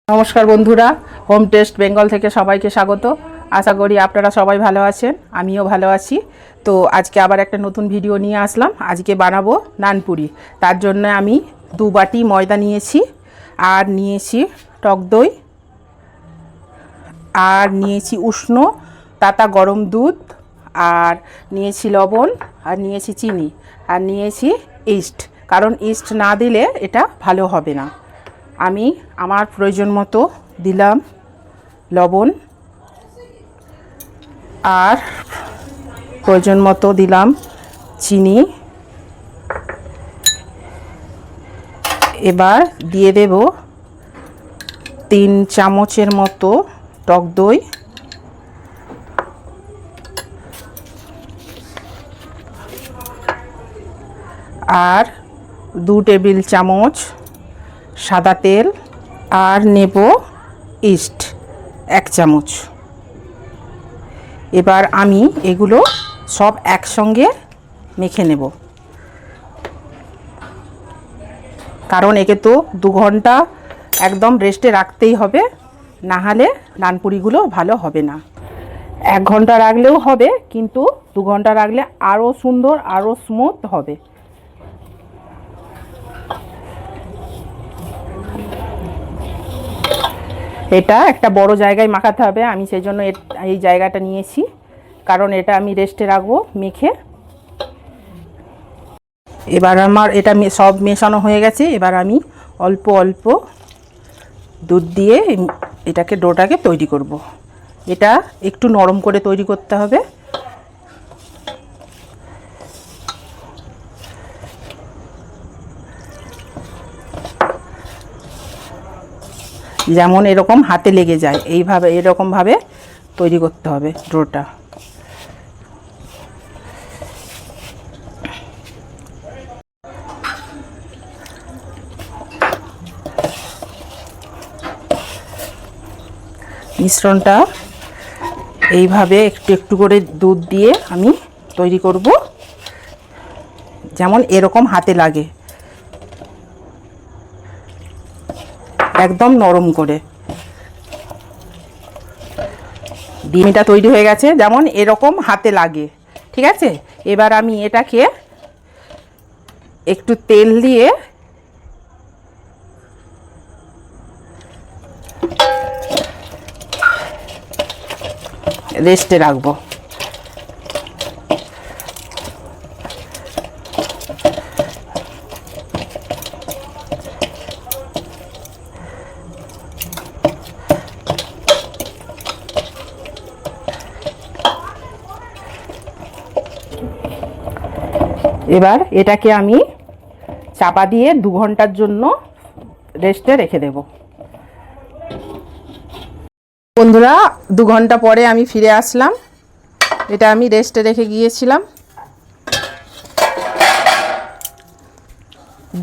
নমস্কার বন্ধুরা, home test Bengal থেকে সবাইকে স্বাগত। আশা করি আপনারা সবাই ভালো আছেন, আমিও ভালো আছি। তো আজকে আবার একটা নতুন ভিডিও নিয়ে আসলাম। আজকে বানাবো নানপুরি। তার জন্য আমি 2 বাটি ময়দা নিয়েছি, আর নিয়েছি টক দই, আর নিয়েছি উষ্ণ তাতা গরম দুধ, আর নিয়েছি লবণ, আর নিয়েছি চিনি, আর নিয়েছি ইস্ট। কারণ ইস্ট না দিলে এটা ভালো হবে না। আমি আমার প্রয়োজন মতো দিলাম লবণ, আর প্রয়োজন মতো দিলাম চিনি। এবার দিয়ে দেব 3 চামচের মতো টক দই, আর 2 টেবিল চামচ সাদা তেল, আর নেব ইস্ট 1 চামচ। এবার আমি এগুলো সব একসঙ্গে মেখে নেব, কারণ একে তো 2 ঘন্টা একদম রেস্টে রাখতেই হবে, না হলে নানপুরিগুলো ভালো হবে না। 1 ঘন্টা রাখলেও হবে, কিন্তু 2 ঘন্টা রাখলে আরও সুন্দর, আরও স্মুথ হবে। এটা একটা বড় জায়গায় মাখাতে হবে, আমি সেই জন্য এই জায়গাটা নিয়েছি, কারণ এটা আমি রেস্টে রাখবো মেখে। এবার আমার এটা সব মেশানো হয়ে গেছে। এবার আমি অল্প অল্প দুধ দিয়ে এটাকে ডোটাকে তৈরি করব। এটা একটু নরম করে তৈরি করতে হবে। যেমন এরকম হাতে লেগে যায়, এইভাবে এরকমভাবে তৈরি করতে হবে ডোটা। মিশ্রণটা এইভাবে একটু একটু করে দুধ দিয়ে আমি তৈরি করব, যেমন এরকম হাতে লাগে, একদম নরম করে। ডিমটা তৈরি হয়ে গেছে, যেমন এরকম হাতে লাগে, ঠিক আছে। এবার আমি এটাকে একটু তেল দিয়ে রেস্টে রাখবো। এবার এটাকে আমি চাপা দিয়ে 2 ঘন্টার জন্য রেস্টে রেখে দেব। বন্ধুরা, 2 ঘন্টা পরে আমি ফিরে আসলাম। এটা আমি রেস্টে রেখে গিয়েছিলাম।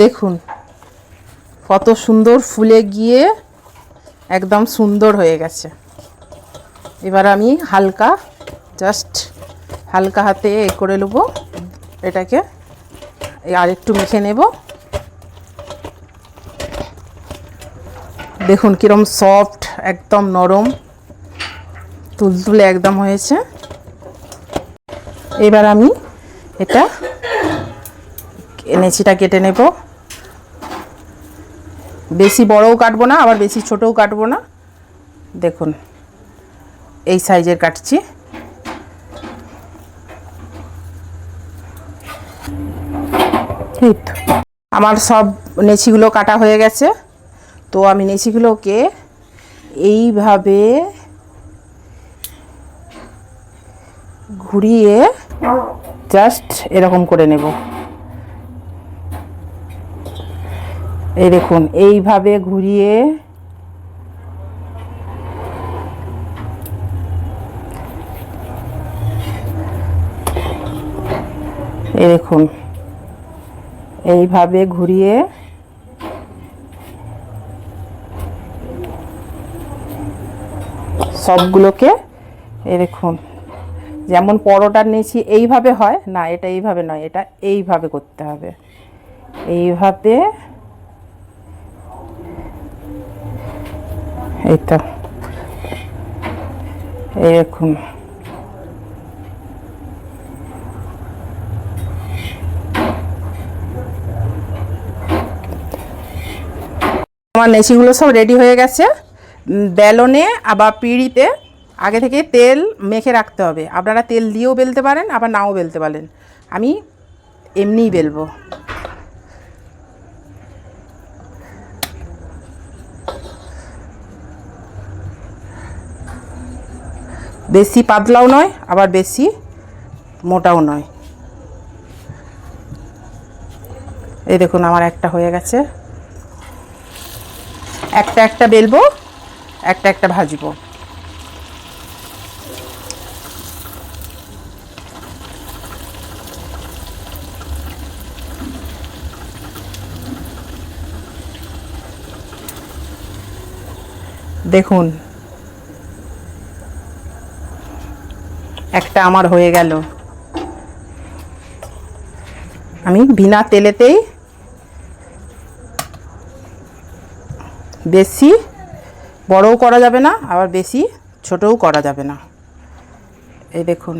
দেখুন কত সুন্দর ফুলে গিয়ে একদম সুন্দর হয়ে গেছে। এবার আমি জাস্ট হালকা হাতে করে নেব এটাকে, আর একটু মেখে নেব। দেখুন কিরম সফট, একদম নরম তুলতুলে একদম হয়েছে। এবার আমি এটা নেচিটা কেটে নেব। বেশি বড়ও কাটবো না, আবার বেশি ছোটও কাটবো না। দেখুন এই সাইজের কাটছি। আমার সব নেচিগুলো কাটা হয়ে গেছে। তো আমি নেচিগুলোকে এইভাবে ঘুরিয়ে জাস্ট এরকম করে নেব। এই দেখুন এইভাবে ঘুরিয়ে এই দেখুন এইভাবে ঘুরিয়ে সবগুলোকে এই দেখুন, যেমন পরোটার নিচে এইভাবে হয় না, এটা এইভাবে নয়, এটা এইভাবে করতে হবে। এইভাবে এই তো এরকম। আমার নেচিগুলো সব রেডি হয়ে গেছে। বেলনে আবার পিঁড়িতে আগে থেকে তেল মেখে রাখতে হবে। আপনারা তেল দিয়েও বেলতে পারেন, আবার নাও বেলতে পারেন। আমি এমনিই বেলবো। বেশি পাতলাও নয়, আবার বেশি মোটাও নয়। এই দেখুন আমার একটা হয়ে গেছে। একটা একটা বেলবো, একটা একটা ভাজবো। দেখুন একটা আমার হয়ে গেল। আমি বিনা তেলেতেই, বেশি বড়ও করা যাবে না, আবার বেশি ছোটও করা যাবে না। এই দেখুন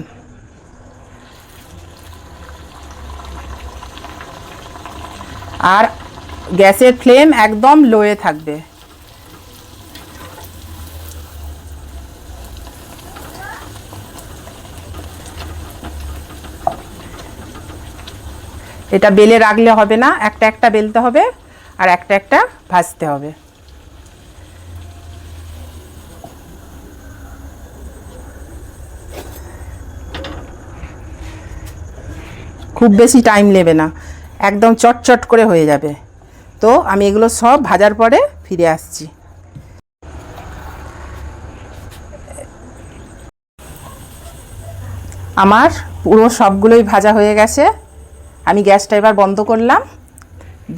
আর গ্যাসের ফ্লেম একদম লোয়ে থাকবে। এটা বেলে রাখলে হবে না, একটা একটা বেলতে হবে আর একটা একটা ভাজতে হবে। খুব বেশি টাইম নেবে না, একদম চটচট করে হয়ে যাবে। তো আমি এগুলো সব ভাজার পরে ফিরে আসছি। আমার পুরো সবগুলোই ভাজা হয়ে গেছে। আমি গ্যাসটা এবার বন্ধ করলাম।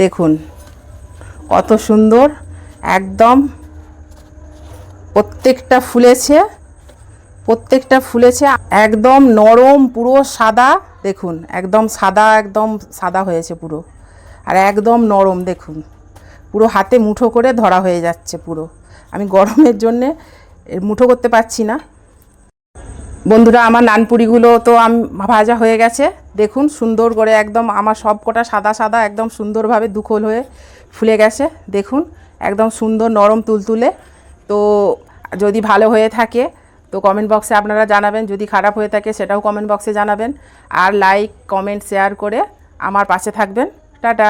দেখুন কত সুন্দর, একদম প্রত্যেকটা ফুলেছে, প্রত্যেকটা ফুলেছে, একদম নরম, পুরো সাদা। দেখুন একদম সাদা, একদম সাদা হয়েছে পুরো, আর একদম নরম। দেখুন পুরো হাতে মুঠো করে ধরা হয়ে যাচ্ছে পুরো। আমি গরমের জন্যে মুঠো করতে পারছি না। বন্ধুরা আমার নানপুরিগুলো তো ভাজা হয়ে গেছে। দেখুন সুন্দর করে একদম আমার সব কটা সাদা সাদা একদম সুন্দরভাবে দুখোল হয়ে ফুলে গেছে। দেখুন একদম সুন্দর নরম তুলতুলে। তো যদি ভালো হয়ে থাকে তো কমেন্ট বক্সে আপনারা জানাবেন, যদি খারাপ হয়ে থাকে সেটাও কমেন্ট বক্সে জানাবেন। আর লাইক কমেন্ট শেয়ার করে আমার পাশে থাকবেন। টাটা।